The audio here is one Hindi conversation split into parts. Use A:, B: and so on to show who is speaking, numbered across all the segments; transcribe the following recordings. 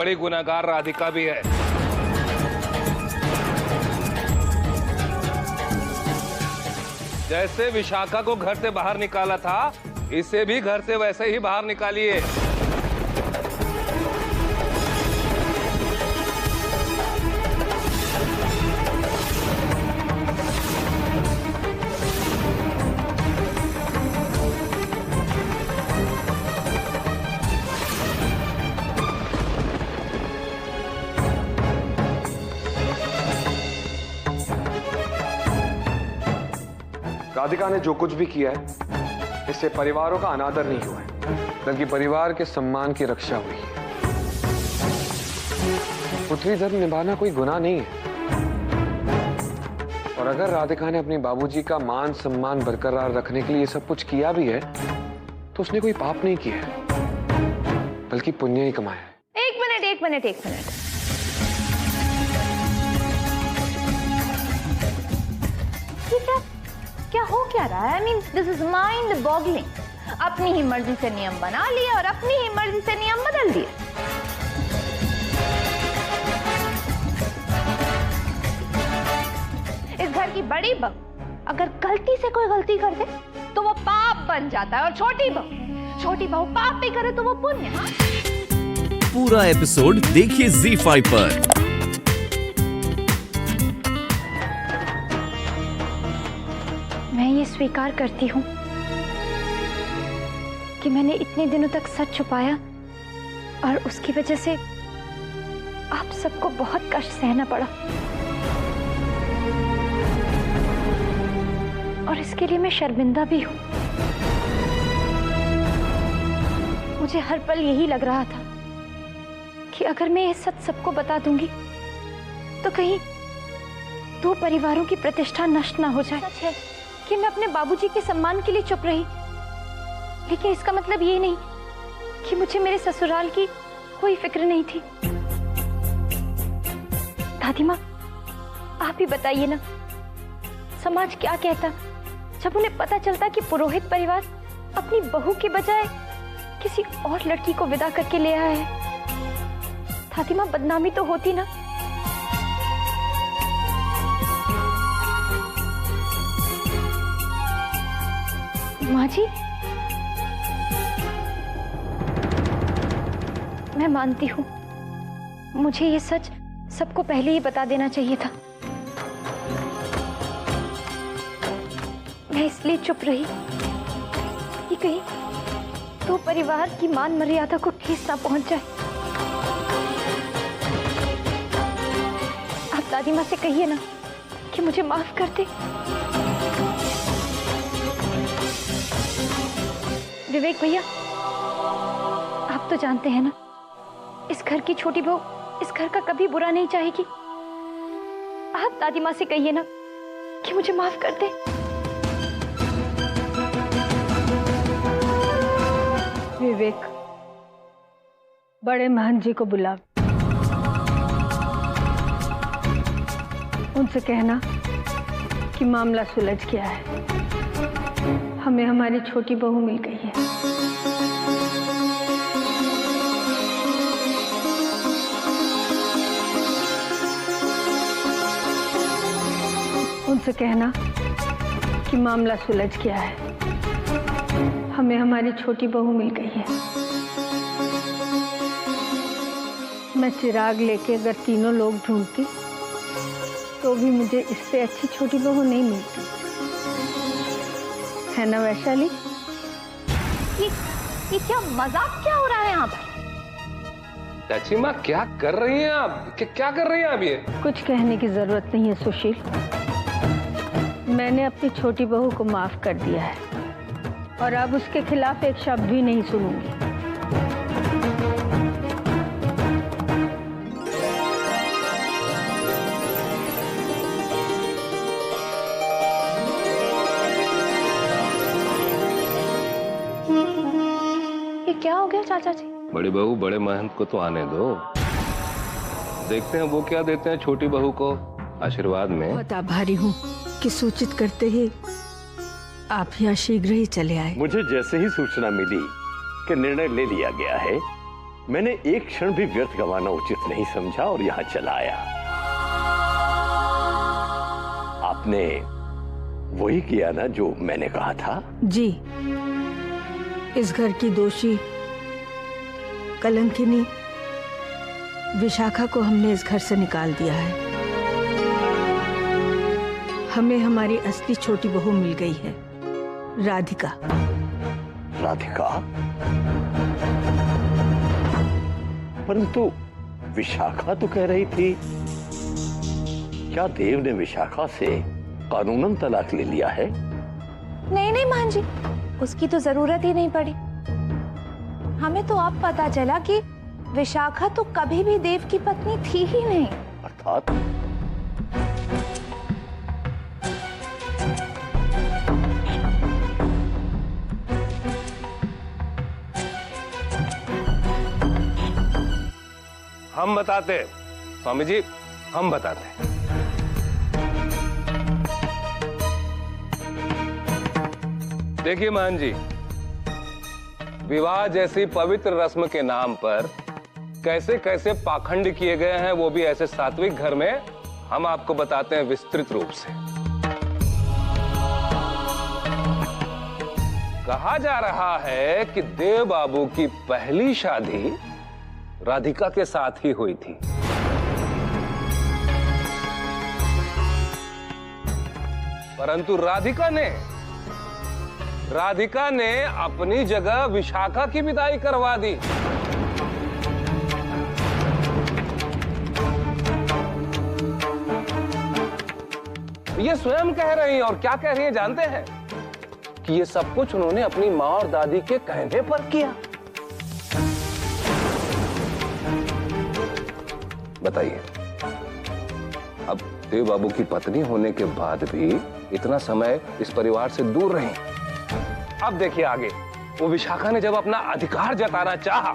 A: बड़ी गुनहगार राधिका भी है। जैसे विशाखा को घर से बाहर निकाला था, इसे भी घर से वैसे ही बाहर निकालिए।
B: राधिका ने जो कुछ भी किया है, इससे परिवारों का अनादर नहीं हुआ है, बल्कि परिवार के सम्मान की रक्षा हुई है। पुत्री धर्म निभाना कोई गुनाह नहीं है। और अगर राधिका ने अपने बाबूजी का मान सम्मान बरकरार रखने के लिए सब कुछ किया भी है, तो उसने कोई पाप नहीं किया है, बल्कि पुण्य ही कमाया है।
C: एक मिनट। क्या हो क्या रहा है? I mean, this is mind boggling. अपनी ही मर्जी से नियम बना लिए और अपनी ही मर्जी से नियम बदल दिए। इस घर की बड़ी बहू अगर गलती से कोई गलती कर दे तो वो पाप बन जाता है, और छोटी बहू पाप भी करे तो वो पुण्य। हाँ?
D: पूरा एपिसोड देखिए ZEE5 पर।
C: मैं ये स्वीकार करती हूँ कि मैंने इतने दिनों तक सच छुपाया और उसकी वजह से आप सबको बहुत कष्ट सहना पड़ा, और इसके लिए मैं शर्मिंदा भी हूँ। मुझे हर पल यही लग रहा था कि अगर मैं ये सच सबको बता दूंगी तो कहीं दो परिवारों की प्रतिष्ठा नष्ट ना हो जाए। सच है कि मैं अपने बाबूजी के सम्मान के लिए चुप रही, लेकिन इसका मतलब ये नहीं कि मुझे मेरे ससुराल की कोई फिक्र नहीं थी। दादी माँ, आप ही बताइए ना, समाज क्या कहता जब उन्हें पता चलता कि पुरोहित परिवार अपनी बहू के बजाय किसी और लड़की को विदा करके ले आया है। दादी माँ, बदनामी तो होती ना। माँ जी, मैं मानती हूँ मुझे ये सच सबको पहले ही बता देना चाहिए था। मैं इसलिए चुप रही कि कहीं तो परिवार की मान मर्यादा को ठेस ना पहुंच जाए। आप दादी माँ से कहिए ना कि मुझे माफ कर दे। विवेक भैया, आप तो जानते हैं ना, इस घर की छोटी बहू इस घर का कभी बुरा नहीं चाहेगी। आप दादी माँ से कहिए ना कि मुझे माफ कर दे।
E: विवेक, बड़े महंत जी को बुला, उनसे कहना कि मामला सुलझ गया है, हमें हमारी छोटी बहू मिल गई है। उनसे कहना कि मामला सुलझ गया है, हमें हमारी छोटी बहू मिल गई है। मैं चिराग लेके अगर तीनों लोग ढूंढती तो भी मुझे इससे अच्छी छोटी बहू नहीं मिलती, है ना वैशाली?
C: ये क्या मजाक क्या हो रहा है यहाँ पर?
A: चाची माँ, क्या कर रही हैं आप? क्या कर रही हैं आप? ये
E: कुछ कहने की जरूरत नहीं है सुशील, मैंने अपनी छोटी बहू को माफ कर दिया है और अब उसके खिलाफ एक शब्द भी नहीं सुनूंगी।
C: ये क्या हो गया चाचा जी?
A: बड़ी बहू, बड़े महंत को तो आने दो, देखते हैं वो क्या देते हैं छोटी बहू को आशीर्वाद में।
E: बहुत आभारी हूँ कि सूचित करते ही आप यहाँ शीघ्र ही चले आए।
F: मुझे जैसे ही सूचना मिली कि निर्णय ले लिया गया है, मैंने एक क्षण भी व्यर्थ गंवाना उचित नहीं समझा और यहां चला आया। आपने वही किया ना जो मैंने कहा था?
E: जी, इस घर की दोषी कलंकिनी विशाखा को हमने इस घर से निकाल दिया है। हमें हमारी असली छोटी बहू मिल गई है, राधिका।
F: राधिका? परंतु विशाखा तो कह रही थी, क्या देव ने विशाखा से कानूनन तलाक ले लिया है?
C: नहीं नहीं मान जी, उसकी तो जरूरत ही नहीं पड़ी। हमें तो अब पता चला कि विशाखा तो कभी भी देव की पत्नी थी ही नहीं।
F: अर्थात
A: हम बताते स्वामी जी, हम बताते। देखिए महान जी, विवाह जैसी पवित्र रस्म के नाम पर कैसे कैसे पाखंड किए गए हैं, वो भी ऐसे सात्विक घर में, हम आपको बताते हैं विस्तृत रूप से। कहा जा रहा है कि देव बाबू की पहली शादी राधिका के साथ ही हुई थी। परंतु राधिका ने अपनी जगह विशाखा की विदाई करवा दी। ये स्वयं कह रही हैं, और क्या कह रही हैं जानते हैं? कि ये सब कुछ उन्होंने अपनी मां और दादी के कहने पर किया। बताइए, अब देव बाबू की पत्नी होने के बाद भी इतना समय इस परिवार से दूर रही। अब देखिए आगे, वो विशाखा ने जब अपना अधिकार जताना चाहा,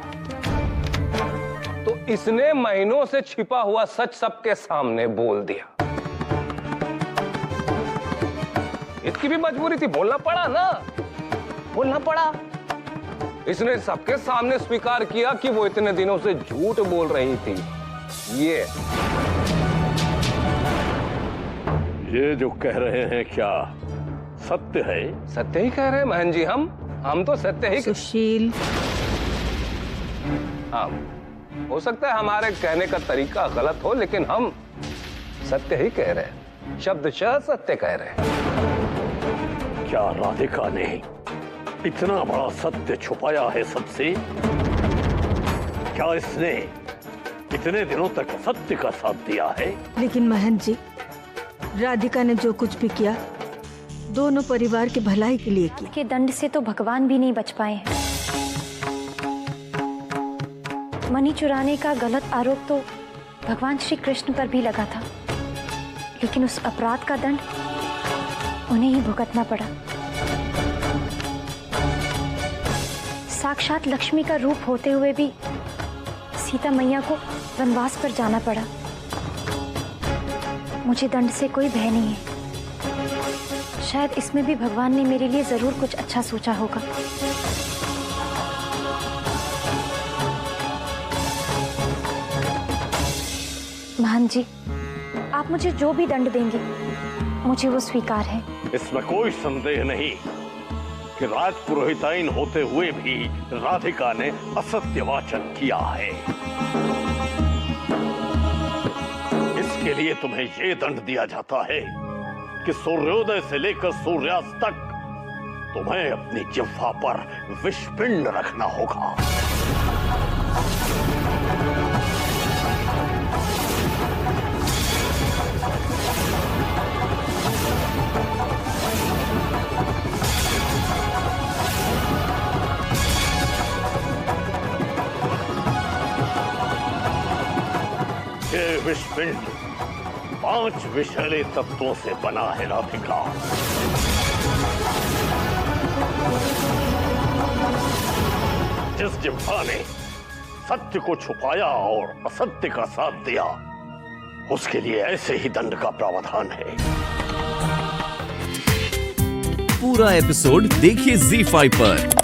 A: तो इसने महीनों से छिपा हुआ सच सबके सामने बोल दिया। इसकी भी मजबूरी थी, बोलना पड़ा ना, बोलना पड़ा। इसने सबके सामने स्वीकार किया कि वो इतने दिनों से झूठ बोल रही थी।
F: ये जो कह रहे हैं क्या सत्य है?
A: सत्य ही कह रहे हैं महन जी, हम तो सत्य ही।
E: सुशील,
A: हाँ, हो सकता है हमारे कहने का तरीका गलत हो, लेकिन हम सत्य ही कह रहे हैं, शब्दशः सत्य कह रहे हैं।
F: क्या राधिका ने इतना बड़ा सत्य छुपाया है सबसे? क्या इसने इतने दिनों तक सत्य का साथ दिया है?
E: लेकिन महंत जी, राधिका ने जो कुछ भी किया दोनों परिवार के भलाई के लिए किया।
C: के दंड से तो भगवान भी नहीं बच पाए हैं। मणि चुराने का गलत आरोप तो भगवान श्री कृष्ण पर भी लगा था, लेकिन उस अपराध का दंड उन्हें ही भुगतना पड़ा। साक्षात लक्ष्मी का रूप होते हुए भी सीता मैया को वनवास पर जाना पड़ा। मुझे दंड से कोई भय नहीं है। शायद इसमें भी भगवान ने मेरे लिए जरूर कुछ अच्छा सोचा होगा। महान जी, आप मुझे जो भी दंड देंगे मुझे वो स्वीकार है।
F: इसमें कोई संदेह नहीं कि राजपुरोहिताइन होते हुए भी राधिका ने असत्य वाचन किया है। इसके लिए तुम्हें यह दंड दिया जाता है कि सूर्योदय से लेकर सूर्यास्त तक तुम्हें अपनी जिह्वा पर विषपिंड रखना होगा। ये विषपिंड 5 विषैले तत्वों से बना है राधिका। जिस जिह्वा ने सत्य को छुपाया और असत्य का साथ दिया, उसके लिए ऐसे ही दंड का प्रावधान है।
D: पूरा एपिसोड देखिए ZEE5 पर।